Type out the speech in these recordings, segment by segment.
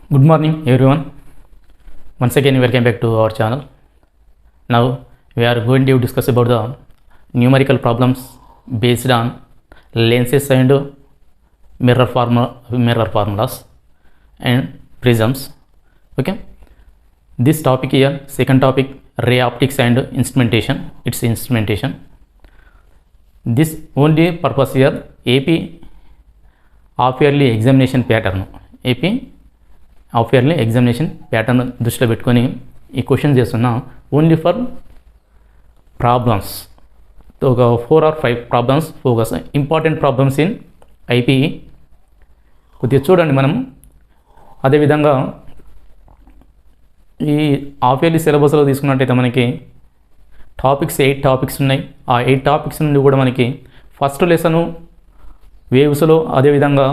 Good morning everyone. Once again welcome back to our channel. Now we are going to discuss about the numerical problems based on lenses and mirror formulas and prisms. Okay. This topic here, second topic, ray optics and instrumentation. It's instrumentation. This only purpose here AP half yearly examination pattern. AP half yearly examination pattern దృష్టిలో పెట్టుకొని ఈ question చేస్తున్నా only for problems. ఒక 4 or 5 problems focus, important problems in IPE కొద్దిగా చూడండి. మనం అదేవిధంగా ఈ హాఫ్ ఇయర్లీ సిలబస్లో తీసుకున్నట్టయితే మనకి టాపిక్స్ 8 టాపిక్స్ ఉన్నాయి. ఆ 8 టాపిక్స్ నుండి కూడా మనకి ఫస్ట్ లెసను వేవ్స్లో, అదేవిధంగా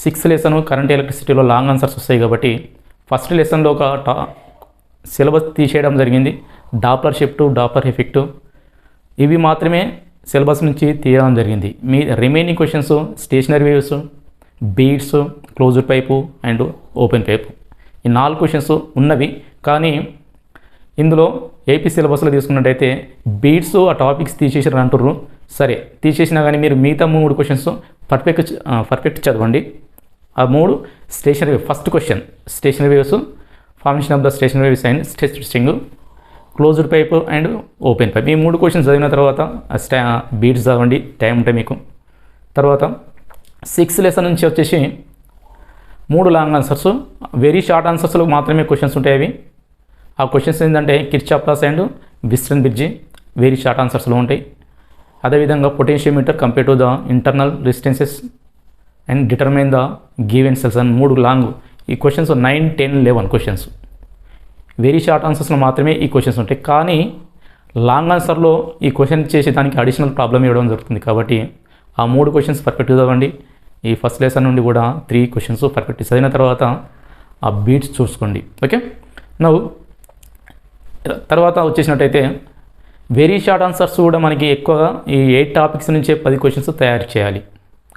6th లెసన్ కరెంట్ ఎలక్ట్రిసిటీలో లాంగ్ ఆన్సర్స్ వస్తాయి. కాబట్టి ఫస్ట్ లెసన్లో ఒక సిలబస్ తీసేయడం జరిగింది. డాప్లర్ షిఫ్ట్, డాప్లర్ ఎఫెక్ట్, ఇవి మాత్రమే సిలబస్ నుంచి తీయడం జరిగింది. మీ remaining questions stationary waves, beats, closed pipe and open pipe, ఈ 4 క్వశ్చన్స్ ఉన్నవి. కానీ ఇందులో ఏపీ సిలబస్లో తీసుకున్నట్టయితే బీడ్స్ ఆ టాపిక్స్ తీసేసారు అంటుర్రు. సరే, తీసేసినా కానీ మీరు మిగతా 3 క్వశ్చన్స్ పర్ఫెక్ట్ చదవండి. ఆ 3 stationery wave. First question stationery waves, formation of the stationery waves and testing, closed pipe and open pipe. ఈ 3 క్వశ్చన్స్ చదివిన తర్వాత బీడ్స్ చదవండి, టైం ఉంటాయి మీకు. తర్వాత 6th లెసన్ నుంచి వచ్చేసి 3 లాంగ్ ఆన్సర్స్, వెరీ షార్ట్ ఆన్సర్స్లో మాత్రమే క్వశ్చన్స్ ఉంటాయి. అవి ఆ క్వశ్చన్స్ ఏంటంటే Kirchhoff laws and Wheatstone bridge, very short ఆన్సర్స్లో ఉంటాయి. అదేవిధంగా potentiometer compare to the internal resistances and determine the given cells అని 3 లాంగ్. ఈ క్వశ్చన్స్ 9, 10, 11 క్వశ్చన్స్. వెరీ షార్ట్ ఆన్సర్స్లో మాత్రమే ఈ క్వశ్చన్స్ ఉంటాయి. కానీ లాంగ్ ఆన్సర్లో ఈ క్వశ్చన్ చేసే దానికి అడిషనల్ ప్రాబ్లం ఇవ్వడం జరుగుతుంది. కాబట్టి ఆ 3 క్వశ్చన్స్ పర్ఫెక్ట్ చదవండి. ఈ ఫస్ట్ లెసన్ నుండి కూడా 3 క్వశ్చన్స్ పర్ఫెక్ట్ చదివిన తర్వాత ఆ బీట్స్ చూసుకోండి. ఓకే. నవ్వు తర్వాత వచ్చేసినట్టయితే వెరీ షార్ట్ ఆన్సర్స్ కూడా మనకి ఎక్కువగా ఈ 8 టాపిక్స్ నుంచే 10 క్వశ్చన్స్ తయారు చేయాలి.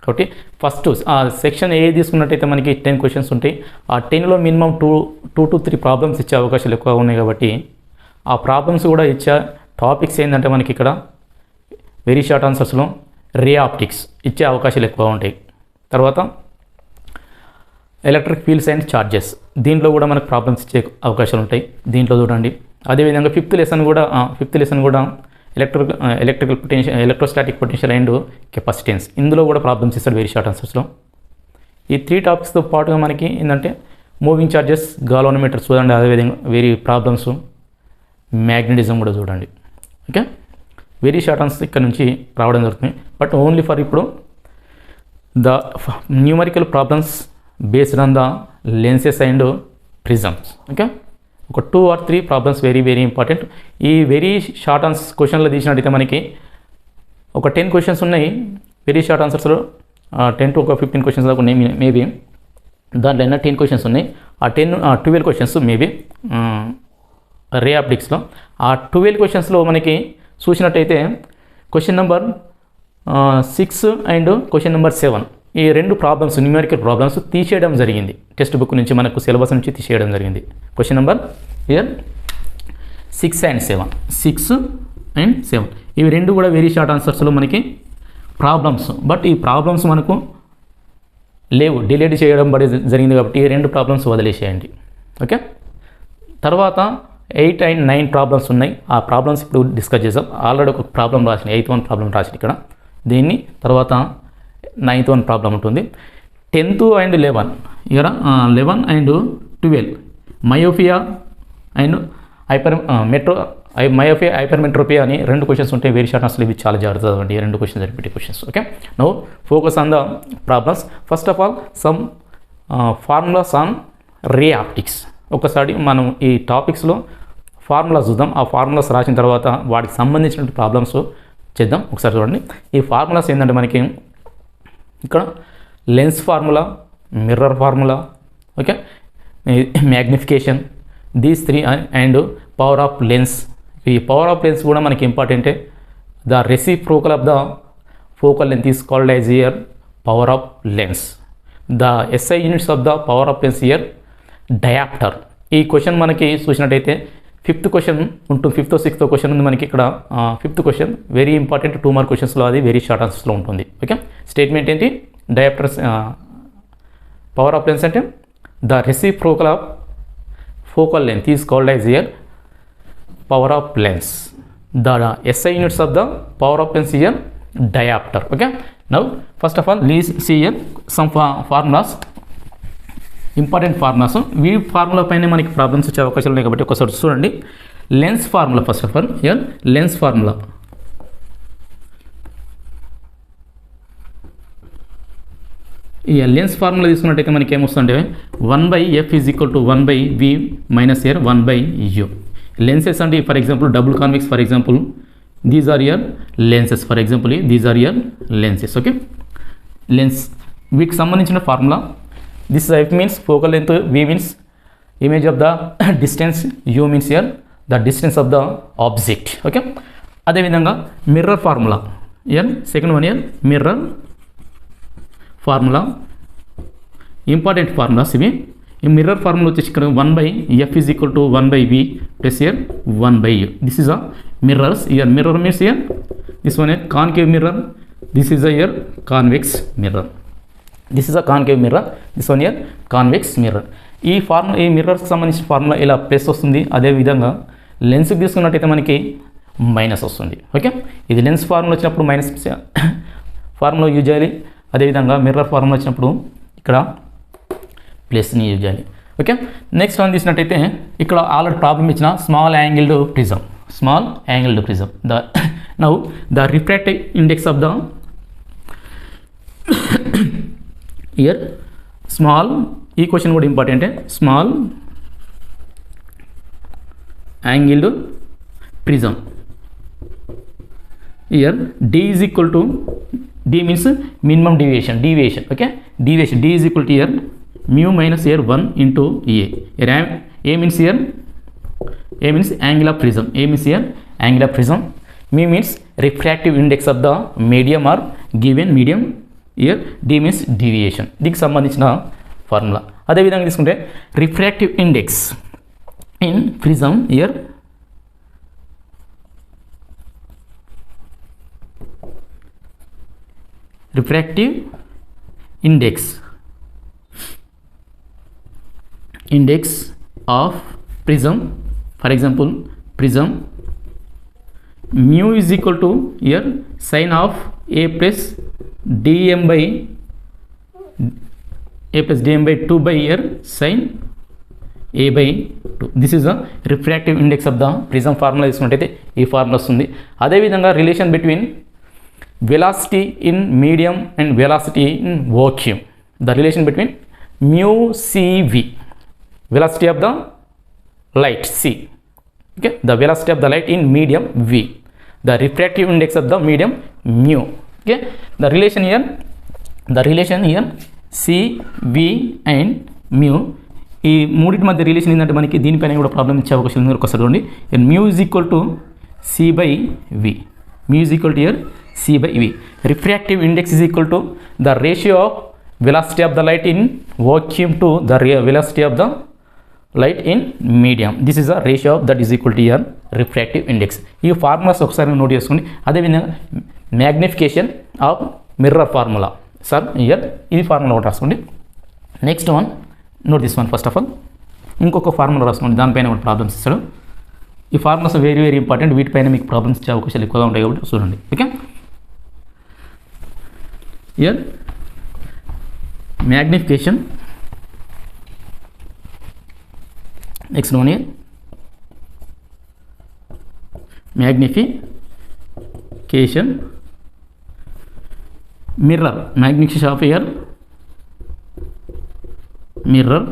కాబట్టి ఫస్ట్ ఆ సెక్షన్ ఏ తీసుకున్నట్టయితే మనకి 10 క్వశ్చన్స్ ఉంటాయి. ఆ 10లో మినిమం 2 to 3 ప్రాబ్లమ్స్ ఇచ్చే అవకాశాలు ఎక్కువగా ఉన్నాయి. కాబట్టి ఆ ప్రాబ్లమ్స్ కూడా ఇచ్చే టాపిక్స్ ఏంటంటే మనకి ఇక్కడ వెరీ షార్ట్ ఆన్సర్స్లో రే ఆప్టిక్స్ ఇచ్చే అవకాశాలు ఎక్కువ ఉంటాయి. తర్వాత ఎలక్ట్రిక్ ఫీల్డ్స్ అండ్ ఛార్జెస్, దీంట్లో కూడా మనకు ప్రాబ్లమ్స్ ఇచ్చే అవకాశాలు ఉంటాయి. దీంట్లో చూడండి. అదేవిధంగా 5th లెసన్ కూడా electrical potential, electrostatic potential and capacitance, ఇందులో కూడా ప్రాబ్లమ్స్ ఇస్తాడు వెరీ షార్ట్ ఆన్సర్స్లో. ఈ 3 టాపిక్స్తో పాటుగా మనకి ఏంటంటే మూవింగ్ ఛార్జెస్, గాలోనోమీటర్ చూడండి. అదేవిధంగా వెరీ ప్రాబ్లమ్స్, మ్యాగ్నెటిజం కూడా చూడండి. ఓకే. వెరీ షార్ట్ ఆన్సర్స్ ఇక్కడ నుంచి రావడం జరుగుతుంది. బట్ ఓన్లీ ఫర్ ఇప్పుడు the numerical problems based on the lenses and prisms. Okay. ఒక 2 or 3 ప్రాబ్లమ్స్ వెరీ ఇంపార్టెంట్. ఈ వెరీ షార్ట్ ఆన్సర్స్ క్వశ్చన్లో తీసినట్టయితే మనకి ఒక 10 క్వశ్చన్స్ ఉన్నాయి వెరీ షార్ట్ ఆన్సర్స్లో. 10 to 15 క్వశ్చన్స్ దాకా ఉన్నాయి మేబీ. దాంట్లో అయినా 10 క్వశ్చన్స్ ఉన్నాయి. ఆ 12 క్వశ్చన్స్ మేబీ రే ఆప్టిక్స్లో. ఆ 12 క్వశ్చన్స్లో మనకి చూసినట్టయితే question number 6 and question number 7, ఈ 2 ప్రాబ్లమ్స్ న్యూమరికల్ ప్రాబ్లమ్స్ తీసేయడం జరిగింది. టెక్స్ట్ బుక్ నుంచి మనకు సిలబస్ నుంచి తీసేయడం జరిగింది. క్వశ్చన్ నెంబర్ హియర్ 6 and 7 ఇవి 2 కూడా వెరీ షార్ట్ ఆన్సర్స్లో మనకి ప్రాబ్లమ్స్. బట్ ఈ ప్రాబ్లమ్స్ మనకు లేవు, డిలీట్ చేయడం జరిగింది. కాబట్టి ఈ 2 ప్రాబ్లమ్స్ వదిలేసేయండి. ఓకే. తర్వాత 8 and 9 ప్రాబ్లమ్స్ ఉన్నాయి. ఆ ప్రాబ్లమ్స్ ఇప్పుడు డిస్కస్ చేద్దాం. ఆల్రెడీ ఒక ప్రాబ్లం రాసిన, 8th one ప్రాబ్లం రాసిన ఇక్కడ. దీన్ని తర్వాత 9th one ప్రాబ్లం ఉంటుంది. 10th and 11 ఇక్కడ 11 and 12 మయోపియా అండ్ హైపర్మెట్రోపియా అని 2 క్వశ్చన్స్ ఉంటాయి వెరీ షార్ట్ ఆన్సర్స్. ఇవి చాలా జాగ్రత్త చదవండి. 2 questions repeated questions. Okay. Now focus on the problems. First of all some formulas on ray optics. ఒకసారి మనం ఈ టాపిక్స్లో ఫార్ములాస్ చూద్దాం. ఆ ఫార్ములాస్ రాసిన తర్వాత వాటికి సంబంధించిన ప్రాబ్లమ్స్ చేద్దాం. ఒకసారి చూడండి. ఈ ఫార్ములాస్ ఏంటంటే మనకి ఇక్కడ lens formula, mirror formula, okay, magnification, these 3 and power of lens. ఈ పవర్ ఆఫ్ లెన్స్ కూడా మనకి ఇంపార్టెంటే. The reciprocal of the focal length is called as here power of lens. The SI units of the power of lens here, dioptre. ఈ question మనకి చూసినట్టయితే fifth question ఉంటుంది, fifth sixth question ఉంది మనకి ఇక్కడ. Fifth question very important, 2 mark క్వశ్చన్స్లో అది very short ఆన్సర్స్లో ఉంటుంది. ఓకే, స్టేట్మెంట్ ఏంటి? డయాప్టర్స్ పవర్ ఆఫ్ లెన్స్ అంటే the reciprocal of focal length is called as here power of lens. The SI units of the power of lens here diopter. Okay, now first of all please see here some formulas, important formulas. ఈ formula పైన మనకి problems వచ్చే అవకాశాలు ఉన్నాయి కాబట్టి ఒకసారి చూడండి. Lens formula, first of all here lens formula. ఈ లెన్స్ ఫార్ములా తీసుకున్నట్టయితే మనకి ఏమొస్తుందంటే 1/f is equal to 1/v minus here 1/u. lenses and for example double convex, for example these are your lenses, for example these are your lenses. Okay, lens వీటికి సంబంధించిన formula. This f means focal length, v means image of the distance, u means here the distance of the object. Okay, అదే విధంగా mirror formula. Here second one here mirror formula. Important formulas ఇవి. ఈ mirror formula వచ్చేసి ఇక్కడ 1/f is equal to 1/v plus here 1/u. This is a mirrors. Here mirror means here this one here concave mirror, this is a here convex mirror. This is a concave mirror, this one here convex mirror. ఈ formula, ఈ మిర్రర్స్కి సంబంధించిన formula ఇలా plus వస్తుంది. అదేవిధంగా లెన్స్కి తీసుకున్నట్టయితే మనకి minus వస్తుంది. ఓకే, ఇది లెన్స్ ఫార్ములా వచ్చినప్పుడు మైనస్ ఫార్ములా యూజ్ చేయాలి. అదేవిధంగా మిర్రర్ ఫార్ములా వచ్చినప్పుడు ఇక్కడ ప్లస్ని యూజ్ చేయాలి. ఓకే, నెక్స్ట్ వన్ తీసినట్టయితే ఇక్కడ ఆల్రెడీ ప్రాబ్లం ఇచ్చిన small angled prism. Small angled prism. Now the refractive index of the year small, ఈ క్వశ్చన్ కూడా ఇంపార్టెంటే. Small angled prism. Year d is equal to, d means minimum deviation. Okay, deviation d is equal to year mu minus here 1 into a. Here a means here, a means angle of prism, a means here angle of prism, mu means refractive index of the medium or given medium, here d means deviation. దీనికి సంబంధించిన formula. అదేవిధంగా తీసుకుంటే refractive index in prism, year refractive index of prism, for example prism mu is equal to here sin of a plus dm by 2 by here sin a by 2. This is the refractive index of the prism formula. తీసుకున్నట్టయితే ఈ formula వస్తుంది. అదేవిధంగా relation between velocity in medium and velocity in vacuum. The relation between mu cv, velocity of the light c. Okay, the velocity of the light in medium v, the refractive index of the medium mu. Okay, the relation here c v and mu. ఈ మూడింటి మధ్య relation ఏంటంటే మనకి దీనిపైన కూడా problem ఇచ్చే అవకాశం ఉంది. ఒకసారి చూడండి. mu is equal to c by v, mu is equal to here c by v. Refractive index is equal to the ratio of velocity of the light in vacuum to the velocity of the light in medium. This is the ratio of that is equal to your refractive index. ఈ formulas ఒకసారి note చేసుకోండి. అదేవిధంగా magnification of mirror formula. Sir year ఇది formula ఒకటి రాసుకోండి. Next one note this one. First of all ఇంకొక formula రాసుకోండి, దానిపైన కూడా ప్రాబ్లమ్స్ ఇస్తాడు. ఈ ఫార్ములాస్ వెరీ వెరీ ఇంపార్టెంట్, వీటిపైన మీకు ప్రాబ్లమ్స్ ఇచ్చే అవకాశాలు ఎక్కువగా ఉంటాయి కాబట్టి చూడండి. Okay, year magnification, next one here magnification mirror, magnification of here mirror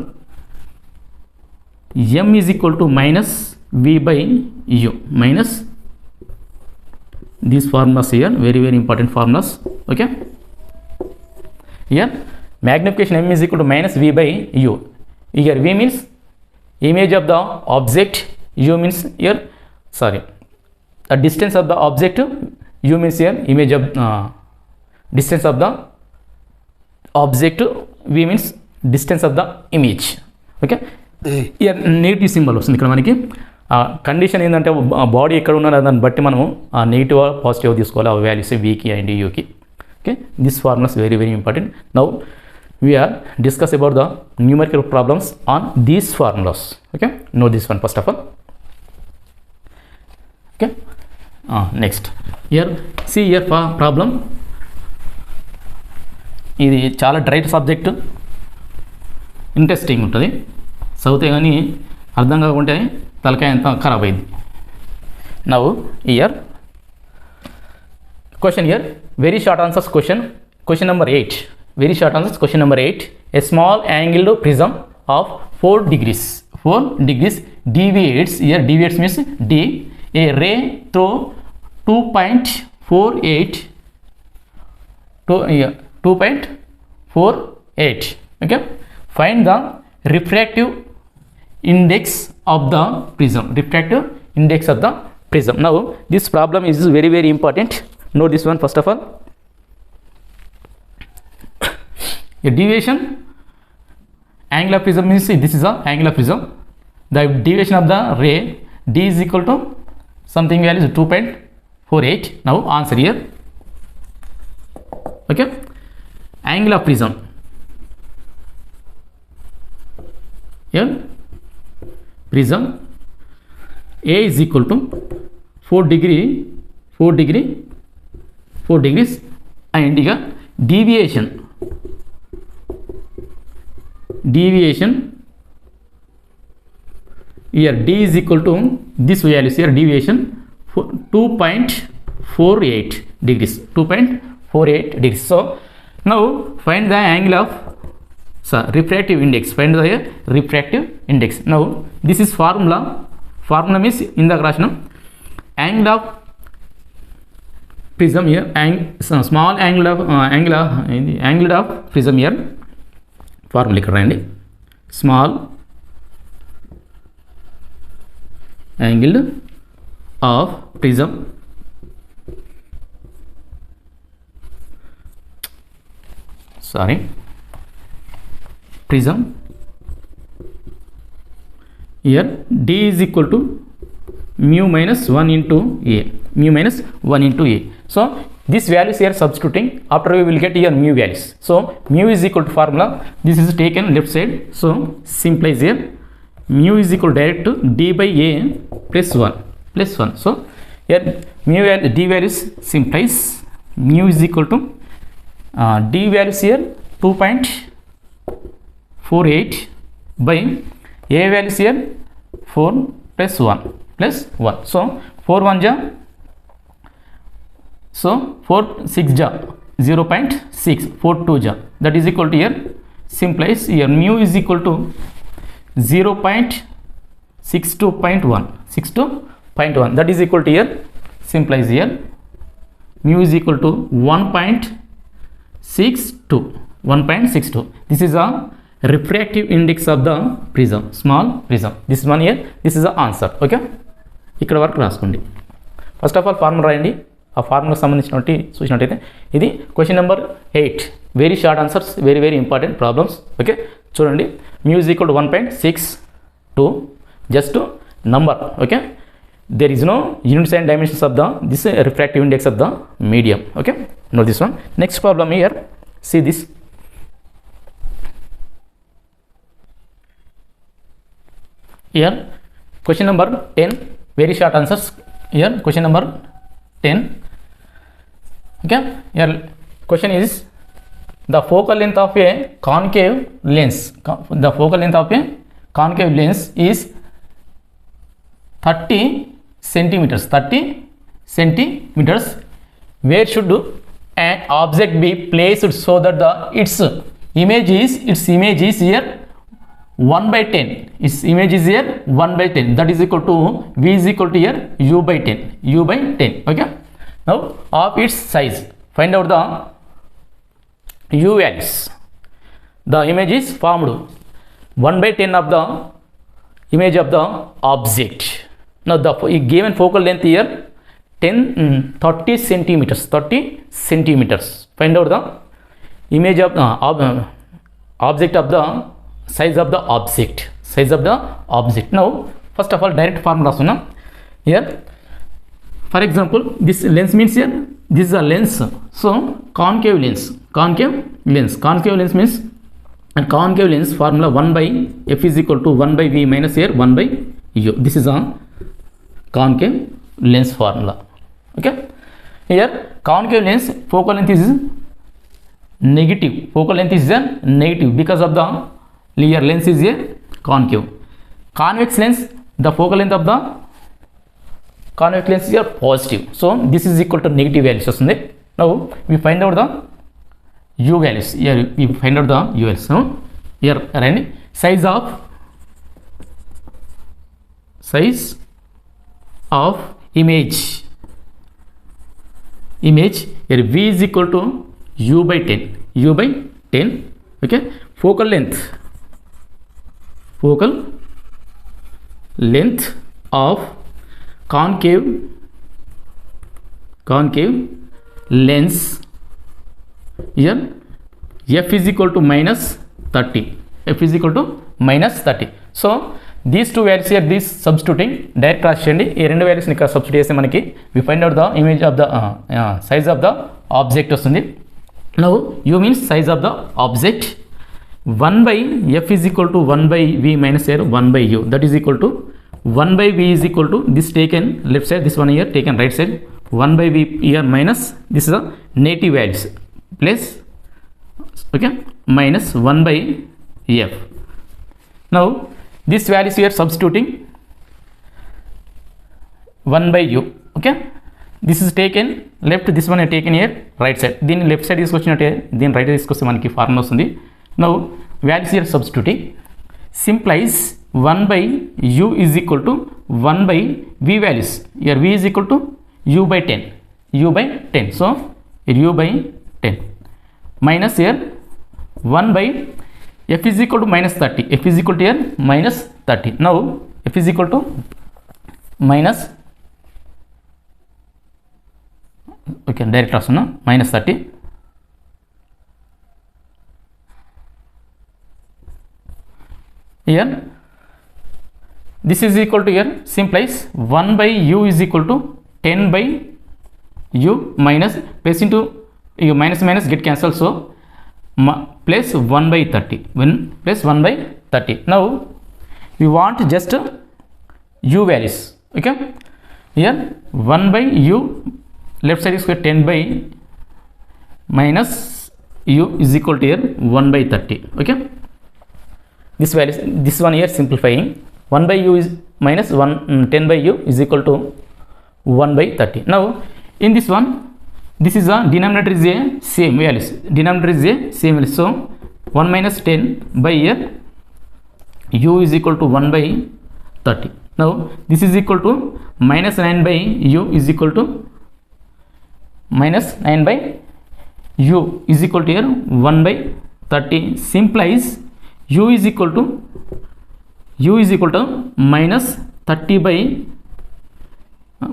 m is equal to minus v by u, minus these formulas here, very very important formulas. Okay, here magnification m is equal to minus v by u. Here v means image of the object, u means here the distance of the object, u means here image of distance of the object, v means distance of the image. Okay, year negative symbol వస్తుంది ఇక్కడ మనకి. Condition ఏంటంటే body ఎక్కడ ఉన్నారో దాన్ని బట్టి మనము negative positive తీసుకోవాలి ఆ వాల్యూస్ వీకి అండ్ యూకి. Okay, this formulas very very important. Now we are discuss about the numerical problems on these formulas. Okay, know this one first of all. Okay, next here see here problem. ఇది చాలా డ్రైట్ subject, interesting ఉంటుంది, చదివితే కానీ అర్థం కాకుంటే తలకాయ అంతా ఖరాబ్ అయింది. Now year question here, very short answers question number 8. Very short answers question number 8. A small angled prism of 4 degrees deviates, here deviates means D, a ray through 2.48 to 2.48. Okay, find the refractive index of the prism. Refractive index of the prism. Now this problem is very very important. Know this one first of all. A deviation angle of prism means this is a angle of prism. The deviation of the ray D is equal to something value is 2.48. Now answer here. Okay, angle of prism here, prism A is equal to 4 degrees and here deviation here D is equal to this value here, deviation 2.48 degrees. So now find the angle of refractive index. Find the refractive index. Now this is formula means in the rashna angle of prism here, small angle of prism here, formula ఇక్కడ రాయండి. Small angled of prism here D is equal to mu minus 1 into A. So this values here substituting, after we will get here mu values. So mu is equal to formula, this is taken left side, so simplifies here mu is equal direct to D by A plus 1. So here mu value D values simplifies, mu is equal to D values here 2.48 by A values here 4 plus 1. So 4 1 ja, so 4 6 ja 0.6, 4 2 ja, that is equal to here simplifies here mu is equal to 0.62.1, that is equal to here simplifies here mu is equal to 1.62. This is a refractive index of the prism, small prism. This one here, this is the answer. Okay, ఇక్కడ వరకు రాసుకోండి. First of all formula రాయండి. ఆ ఫార్ములాకి సంబంధించినటువంటి చూసినట్టయితే ఇది question number 8. Very short answers, very very important problems. Okay, చూడండి mu is equal to 1.62, just number. Okay, there is no units and dimensions of the this refractive index of the medium. Okay, know this one. Next problem here, see this. Here question number 10, very short answers. Here question number 10. Okay, here question is the focal length of a concave lens. The focal length of a concave lens is 30 centimeters. Where should an object be placed so that its image is here 1/10. Its image is here 1/10. That is equal to V is equal to here U by 10. Okay. Now of its size, find out the U values. The image is formed 1/10 of the image of the object. Now the given focal length here 30 centimeters. Find out the image of the object of the size of the object. size of the object. Now first of all direct formula rasuna here. For example, this lens means here this is a lens, so concave lens means, and concave lens formula 1 by f is equal to 1 by v minus here 1 by u. This is a concave lens formula. Okay, here concave lens focal length is negative, because of the here lens is a concave. Convex lens, the focal length of the convex lens is positive, so this is equal to negative values వస్తుంది. Now we find out the u values. Here we find out the u values. Now here randy size of image here v is equal to u by 10. Okay, focal length of concave lens here f is equal to minus 30. So these two values here, this substituting direct cross చేయండి. ఈ రెండు values ని ఇక్కడ substitute చేస్తే మనకి we find out the image of the size of the object వస్తుంది. Now u means size of the object. 1 by f is equal to 1 by v minus here 1 by u, that is equal to 1 by v is equal to this taken left side, this one here taken right side, 1 by v here minus this is a negative values plus, okay, minus 1 by f. Now this values here substituting 1 by u. Okay, this is taken left, this one is taken here right side, then left side is question then right తీసుకొస్తే మనకి formula వస్తుంది. Now values here substituting simplies 1 by u is equal to 1 by v values, here v is equal to u by 10, so here u by 10 minus here 1 by f is equal to minus 30, f is equal to here minus 30. Now f is equal to minus, okay, direct rasuna minus 30. Here this is equal to here simplies 1 by u is equal to 10 by u minus plus into minus get cancelled, so plus 1 by 30, plus 1 by 30. Now we want just u values. Okay, here 1 by u left side is 10 by minus u is equal to here 1 by 30. Okay, this value, this one here simplifying 1 by u is minus 10 by u is equal to 1 by 30. Now in this one, this is a denominator is a same values, so 1 minus 10 by here u is equal to 1 by 30. Now this is equal to minus 9 by u is equal to minus 9 by u is equal to here 1 by 30, simplies u is equal to minus 30 by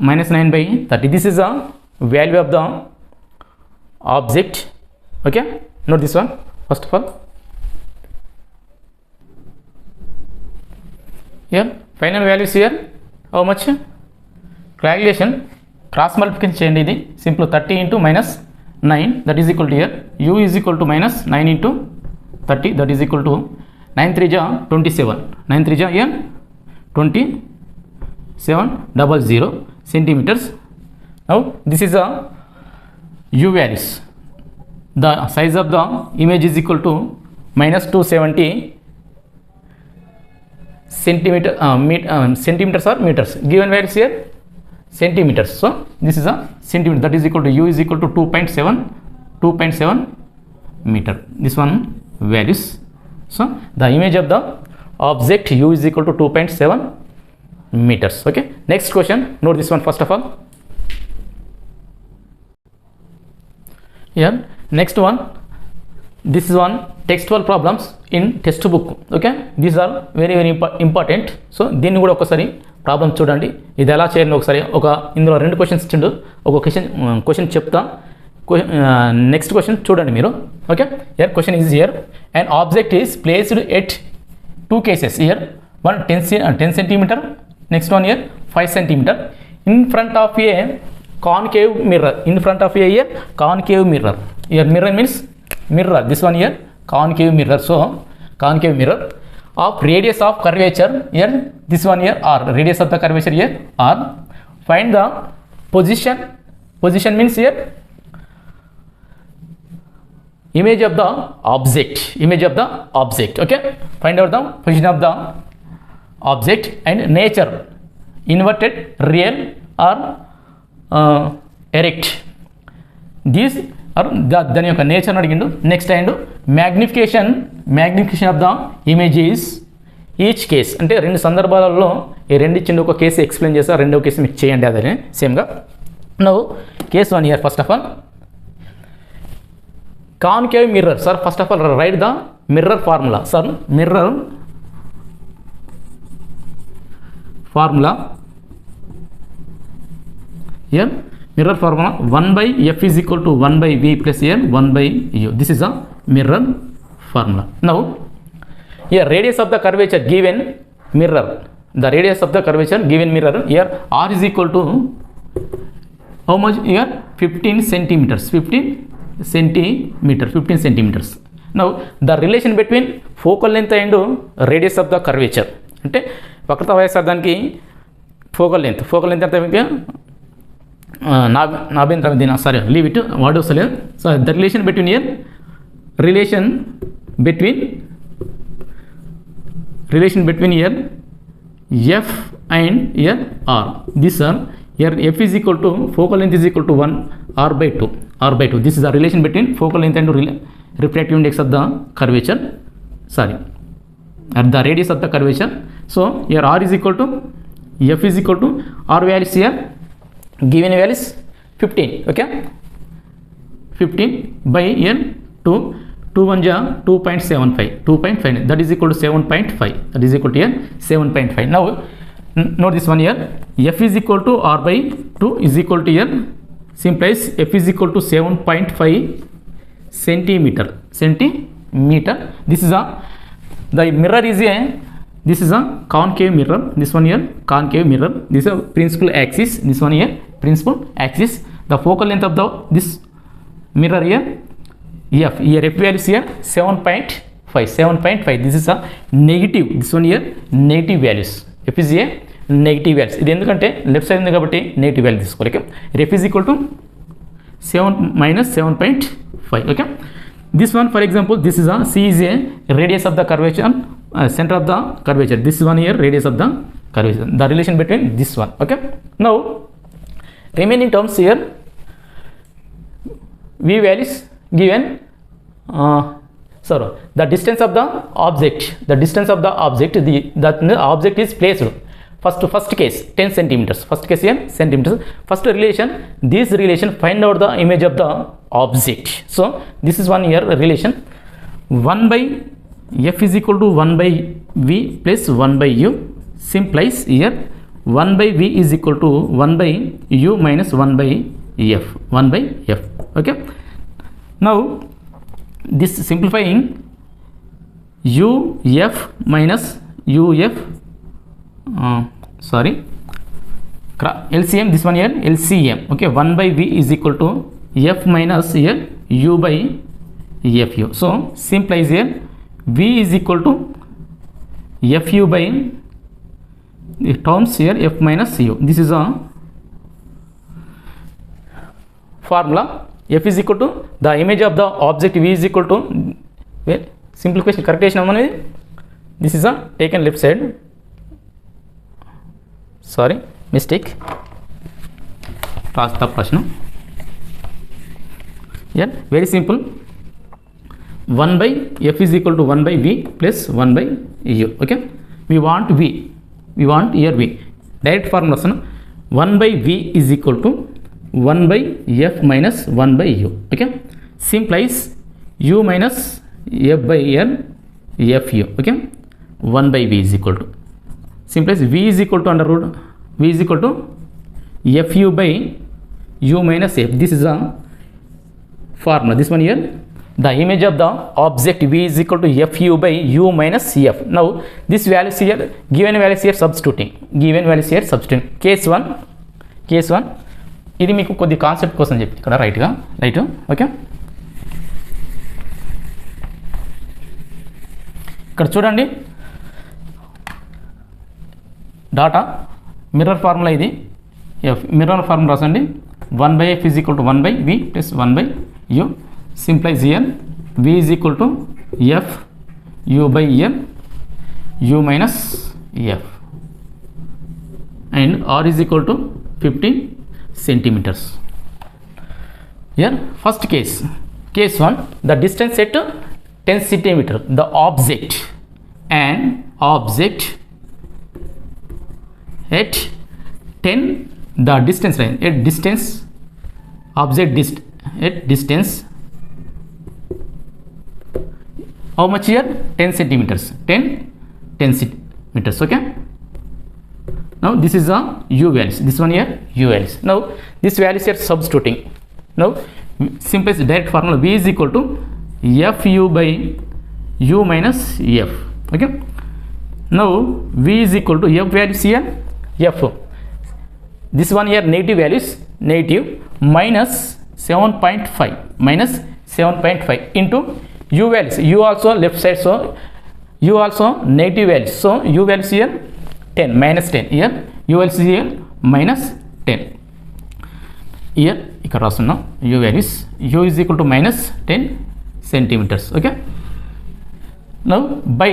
minus 9 by 30. This is a value of the object. Okay, note this one first of all. Here final values here how much, calculation cross multiplication చేయండి. ఇది simple 30 into minus 9, that is equal to here u is equal to minus 9 into 30, that is equal to 9 3 ja 27, 9 3 ja here 2700 centimeters. Now this is a u values, the size of the image is equal to minus 270 centimeters or meters, given values here centimeters, so this is a centimeter, that is equal to u is equal to 2.7 meter, this one values. So the image of the object u is equal to 2.7 meters. Okay, next question, note this one first of all. Here next one, this is one textual problems in textbook. Okay, these are very important, so దీన్ని కూడా ఒకసారి problem చూడండి, ఇది ఎలా చేయాలి ఒకసారి. ఇందులో 2 questions ఇచ్చిండు, ఒక క్వశ్చన్ చెప్తా, నెక్స్ట్ క్వశ్చన్ చూడండి మీరు. Okay, here question is here, an object is placed at 2 cases. Here one 10 centimeter, next one here 5 centimeter in front of a concave mirror, in front of a concave mirror. Here mirror means mirror, this one here concave mirror. So concave mirror of radius of curvature here, this one here r, radius of the curvature here r. Find the position, position means here image of the object, image of the object. Okay, find out the position of the object and nature, inverted, real or erect. These are దాని యొక్క nature అడిగిండు. Next and magnification, magnification of the image is each case, అంటే రెండు సందర్భాలలో ఈ రెండు ఇచ్చిండు, ఒక కేసు ఎక్స్ప్లెయిన్ చేస్తా, రెండో కేసు మీకు చేయండి అదే సేమ్గా. Now case one here. First of all concave mirror. Sir, first of all write the mirror formula. Sir, mirror formula here, mirror formula 1 by f is equal to 1 by v plus here 1 by u. This is a mirror formula. Now here radius of the curvature given mirror, the radius of the curvature given mirror here r is equal to how much here 15 centimeters, 15 centimeters. Now the relation between focal length and radius of the curvature, అంటే వక్రత వ్యాసార్థానికి focal length ఎంత మీకు నాభ్యంతరం, దీని sorry leave it వాడు వస్తలేదు. So the relation between here, relation between here F and here R. This are here f is equal to focal length is equal to 1 r by 2. This is the relation between focal length and refractive index of the curvature, sorry, at the radius of the curvature. So here r is equal to f is equal to r values here given values 15. Okay, 15 by here 2 1 ja 2.75, that is equal to 7.5, that is equal to here 7.5. Now note this one here, f is equal to r by 2 is equal to here simplifies f is equal to 7.5 centimeter. This is a, the mirror is a, this is a concave mirror, this one here concave mirror, this is a principal axis, this one here principal axis. The focal length of the this mirror here f, here f value is here 7.5. This is a negative, this one here negative values, f is a negative values. ఇది ఎందుకంటే left side ఉంది కాబట్టి negative value తీసుకోవాలి. Okay, ref is equal to 7.5. Okay, this one for example this is C is a radius of the curvature, centre of the curvature, this one here radius of the curvature, the relation between this one. Okay, now remaining terms here v values given, the distance of the object, that the object is placed. First case 10 centimeters, first case here centimeters. First relation, this relation find out the image of the object. So this is one here relation, 1 by f is equal to 1 by v plus 1 by u, simplies here 1 by v is equal to 1 by u minus 1 by f, 1 by f. Okay, now this simplifying uf minus uf, LCM, this one here LCM. Okay, 1 by v is equal to f minus here u by fu. So simplifies here v is equal to fu by the terms here f minus u. This is a formula. F is equal to the image of the object, v is equal to, well, simplification correction అనేది, this is a taken left side, sorry mistake, రాస్తా ప్రశ్న. Yeah, very simple, 1 by f is equal to 1 by v plus 1 by u. Okay, we want v, we want here v, direct formula 1 by v is equal to 1 by f minus 1 by u. Okay, simplies u minus f by n fu. Okay, 1 by v is equal to, simplies v is equal to under root, v is equal to fu by u minus f. This is a formula, this one here the image of the object v is equal to fu by u minus f. Now this values here, given values here substituting, case 1 ఇది మీకు కొద్ది concept కోసం చెప్పి ఇక్కడ right okay. ఇక్కడ చూడండి data mirror formula ఇది, mirror formula రాసండి. 1/f is equal to 1/v plus 1/u, simplifies here v is equal to f u by m u minus f, and r is equal to 50 centimeters. Here first case 1, the distance at 10 centimeter, the object at 10, the distance line at distance, object at distance, how much here? 10 centimeters, 10 centimeters. Okay, now this is the u values, this one here u values. Now this values here substituting. Now simplest direct formula, v is equal to fu by u minus f. Okay, now v is equal to f values here, f, this one here negative values, negative, minus 7.5 into u values, u also left side, so u also negative values, so u values here 10, minus 10, here u values here minus 10. Here ఇక్కడ రాస్తున్నాం u values, u is equal to minus 10 centimeters. Okay, now by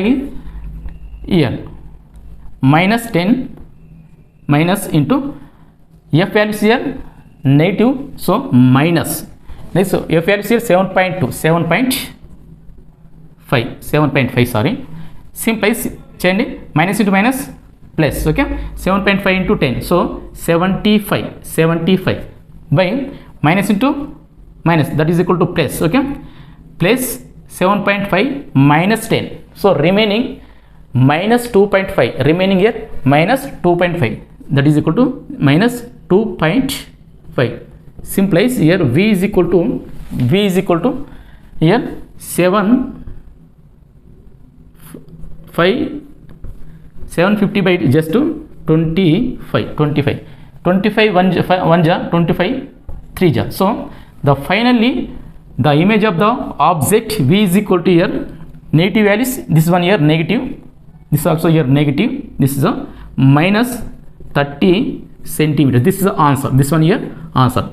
here minus 10 minus into f values here negative, so minus. Next, so f values here 7.5, sorry, simplifies చేయండి, minus into minus plus. Okay, 7.5 into 10, so 75 by minus into minus, that is equal to plus. Okay, plus 7.5 minus 10, so remaining minus 2.5, remaining here minus 2.5, that is equal to minus 2.5. Simplifies here v is equal to here 750 by just 25 1 ja 25 3 ja. So the finally the image of the object v is equal to here negative values, this one here negative, this also here negative, this is a minus 30 centimeters. This is the answer, this one here answer.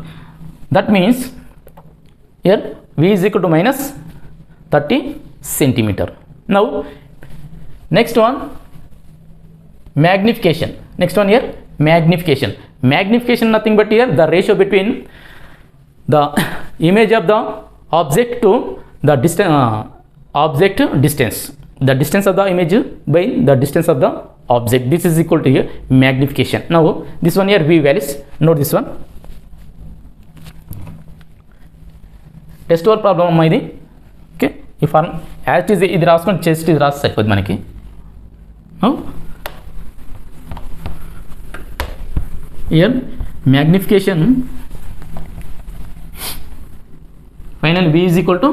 That means here v is equal to minus 30 centimeter. Now next one magnification, magnification nothing but here the ratio between the image of the object to the distance, the distance of the image by the distance of the object, this is equal to here magnification. Now this one here v values, note this one test over problem అమ్మా ఇది. Okay, ఈ form as it is ఇది రాసుకొని chest ఇది రాస్తే సరిపోద్ది మనకి. here magnification, finally v is equal to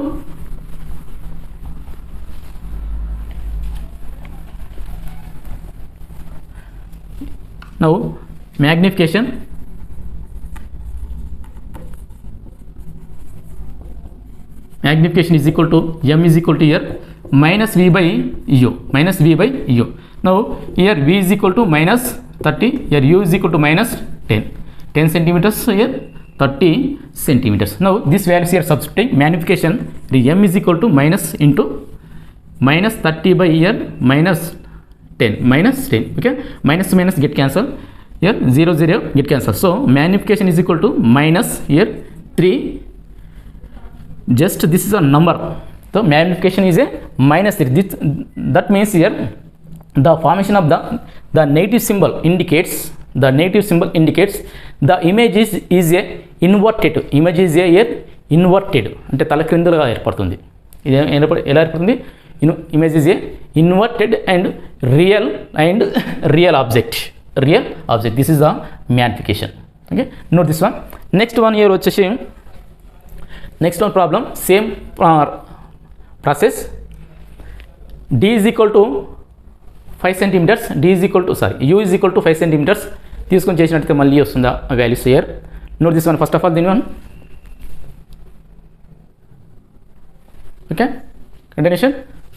now magnification is equal to m is equal to here minus v by u. Now here v is equal to minus 30, here u is equal to minus 10 centimeters, so here 30 centimeters. Now this values here substituting magnification, the m is equal to minus into minus 30 by here minus 10. Okay, minus get cancel, here 0 get cancel, so magnification is equal to minus here 3, just this is a number, so magnification is a minus 3. That means here the formation of the negative symbol indicates the the image is a inverted, image is a here inverted అంటే తల క్రిందలుగా ఏర్పడుతుంది. ఇది ఎలా ఏర్పడుతుంది? Image is a inverted and real object. This is the magnification. Okay, note this one. Next one here వచ్చేసి next one problem, same process d is equal to 5 centimeters, u is equal to 5 centimeters తీసుకొని చేసినట్లయితే మళ్ళీ వస్తుందా values here. Note this one first of all, దీని one okay. Continuation,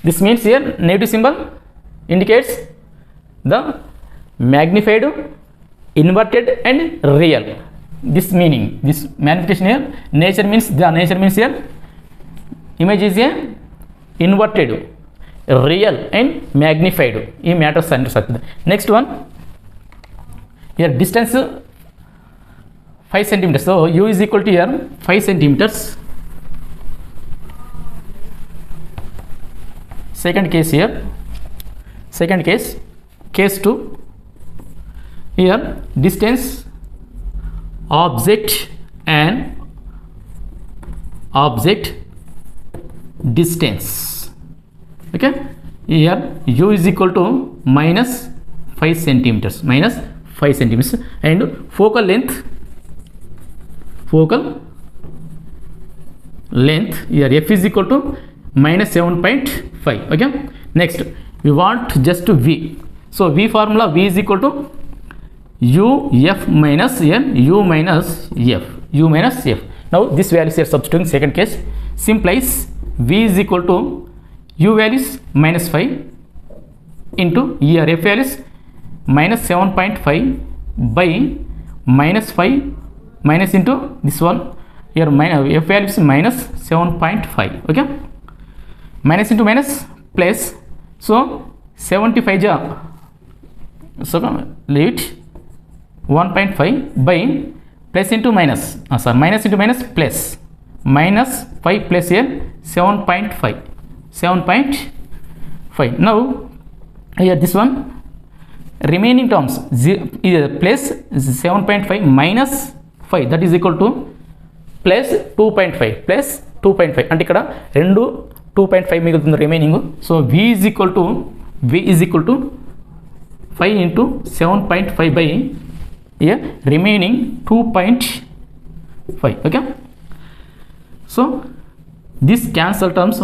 this means here negative symbol indicates the magnified, inverted and real. This meaning, this magnification here, nature means here image is a inverted, real and magnified. This matters under such. Next one here, distance 5 centimeters. So u is equal to here 5 centimeters. Second case here, second case, case 2, here distance object and object distance. Okay, here u is equal to minus 5 centimeters, and focal length here f is equal to minus 7.5. okay, next we want just to v. So v formula, v is equal to u f minus n, u minus f. Now this value here substituting second case simplifies v is equal to u values minus 5 into here f values minus 7.5 by minus 5 minus into this one here minus f values minus 7.5. okay, minus into minus plus. So 75 ja, so leave it 1.5 by plus into minus, minus into minus plus, minus 5 plus here 7.5. Now here this one remaining terms plus 7.5 minus 5, that is equal to plus 2.5 అంటే ఇక్కడ రెండు 2.5 మిగులుతుంది remaining. So v is equal to 5 into 7.5 by here remaining 2.5. okay, so this cancel terms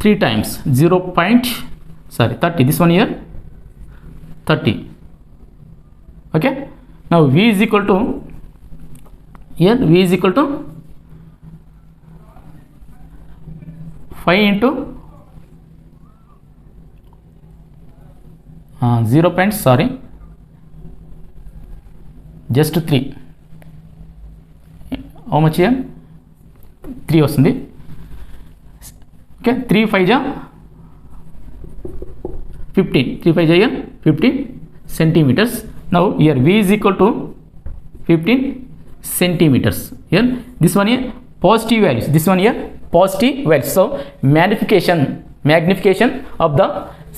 3 times 30, this one here 30. okay, now v is equal to here 5 into 3 how much here 3 వస్తుంది. okay, 3 5 ja 15, 3 5 ja here 15 centimeters. now here v is equal to 15 centimeters. here this one here positive values, this one here positive values. So magnification of the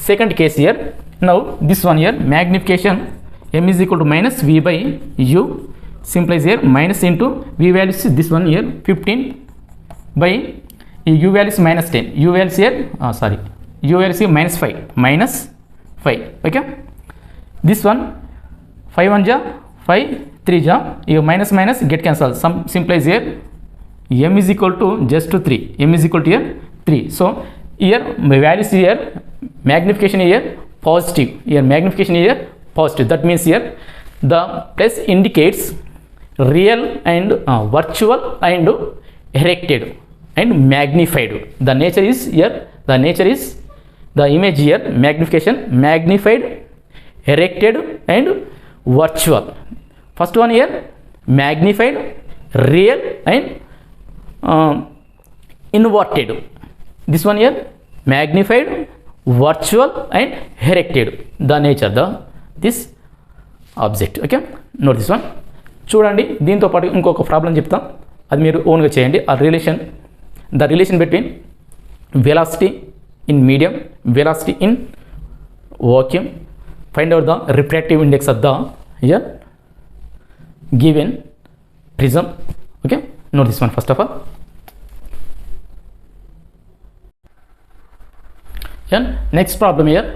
second case here. now this one here magnification m is equal to minus v by u, simplifies here minus into v values, this one here 15 by u values minus 10, u values here u values here minus 5. okay, this one 5 1 ja 5 3 ja, you minus get cancel, some simplifies here m is equal to just to 3, m is equal to here 3. so here values here magnification here positive, that means here the plus indicates real and virtual and erected and magnified. the nature is the image here magnification, magnified, erected and virtual. first one here magnified, real and inverted. this one here magnified, virtual and erected. the nature this object. Okay, note this one. చూడండి, దీంతో పాటు ఇంకొక problem చెప్తాం, అది మీరు ఓన్గా చేయండి. ఆ relation, the relation between velocity in medium, velocity in vacuum, find out the refractive index of the here given prism. Okay, note this one first of all. Next problem here,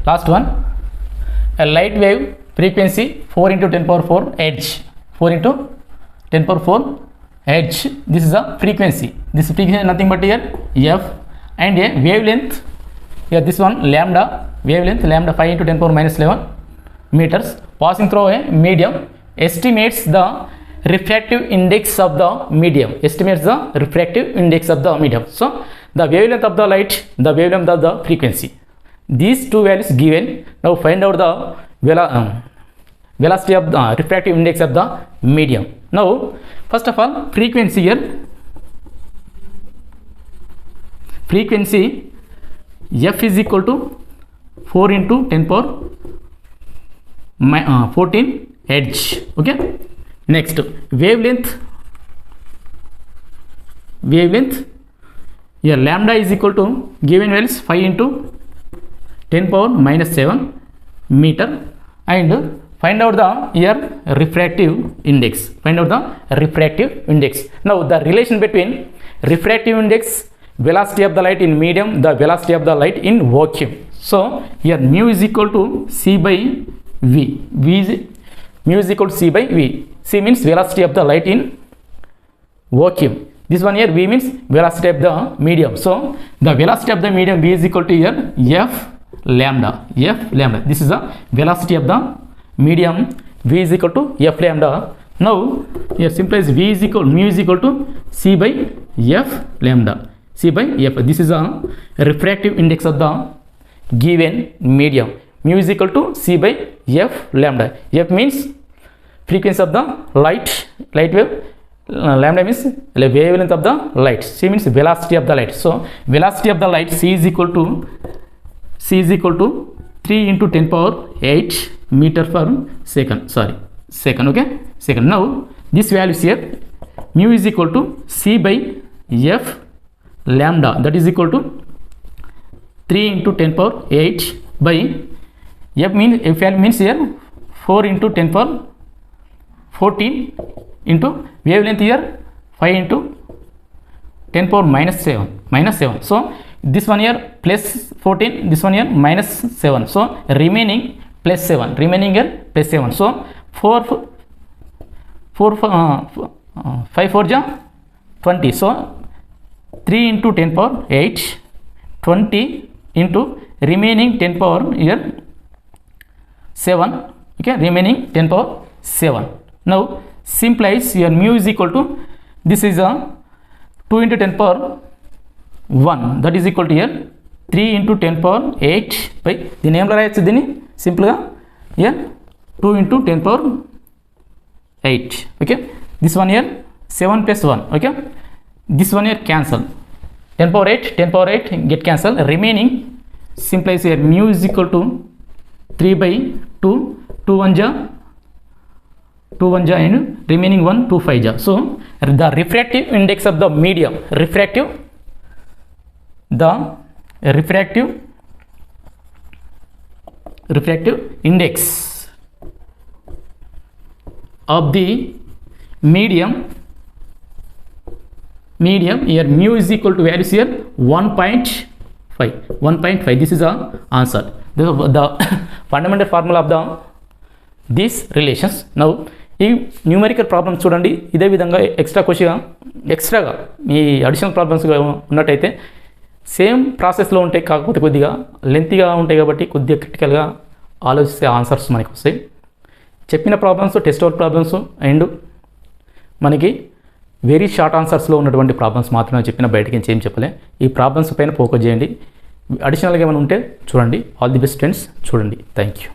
last one. A light wave frequency 4 into 10 power 4 Hz, 4 into 10 power 4 Hz. This is a frequency. This frequency is nothing but here f, and a wavelength, here this one lambda, wavelength lambda 5 into 10 power minus 11 meters passing through a medium, estimates the refractive index of the medium, estimates the refractive index of the medium. So the wavelength of the light, the wavelength of the frequency, these two values given. Now find out the velocity of the refractive index of the medium. Now first of all, frequency here, frequency f is equal to 4 into 10 power 14 hertz. Okay, next wavelength, here lambda is equal to given values 5 into 10 power minus 7 meter, and find out the here refractive index, find out the refractive index. Now the relation between refractive index, velocity of the light in medium, the velocity of the light in vacuum. So here mu is equal to c by v, mu is equal to c by v. C means velocity of the light in vacuum, this one here v means velocity of the medium. So the velocity of the medium v is equal to here f lambda, this is the velocity of the medium, v is equal to f lambda. Now here simplifies v is equal, mu is equal to c by f lambda, c by f. This is a refractive index of the given medium. Mu is equal to c by f lambda. F means frequency of the light wave, lambda means wavelength of the light, c means velocity of the light. So velocity of the light c is equal to 3 into 10 power 8 meter per second, second. Okay, second. Now this value here, mu is equal to c by f lambda, that is equal to 3 into 10 power 8 by f means here 4 into 10 power 14 into wavelength here 5 into 10 power minus 7. So this one here plus 14, this one here minus 7. So remaining plus 7, remaining here plus 7. So 5 4 ja 20. So 3 into 10 power 8, 20 into remaining 10 power here 7. Okay, remaining 10 power 7. Now simplifies your mu is equal to, this is a 2 into 10 power 1, that is equal to here 3 into 10 power 8 by the name రాయొచ్చు దీన్ని simple గా here 2 into 10 power 8. Okay, this one here 7 plus 1. Okay, this one here cancel, 10 power 8 get cancel, remaining simplifies here mu is equal to 3 by 2, 2 1 ja and remaining 1 2 5 ja. So the refractive index of the medium, refractive index of the medium here mu is equal to values here 1.5. This is the answer, the fundamental formula of the these relations. Now ఈ numerical problems చూడండి, ఇదే విధంగా ఎక్స్ట్రాగా మీ additional problems ఉన్నట్టయితే same ప్రాసెస్లో ఉంటాయి, కాకపోతే కొద్దిగా లెంతీగా ఉంటాయి కాబట్టి కొద్దిగా క్రిటికల్గా ఆలోచిస్తే ఆన్సర్స్ మనకి వస్తాయి. చెప్పిన problems test out problems and మనకి వెరీ షార్ట్ ఆన్సర్స్లో ఉన్నటువంటి ప్రాబ్లమ్స్ మాత్రమే చెప్పిన, బయటకి ఏం చెప్పలే. ఈ ప్రాబ్లమ్స్ పైన ఫోకస్ చేయండి. అడిషనల్గా ఏమైనా ఉంటే చూడండి. ఆల్ ది బెస్ట్ ఫ్రెండ్స్, చూడండి. Thank you.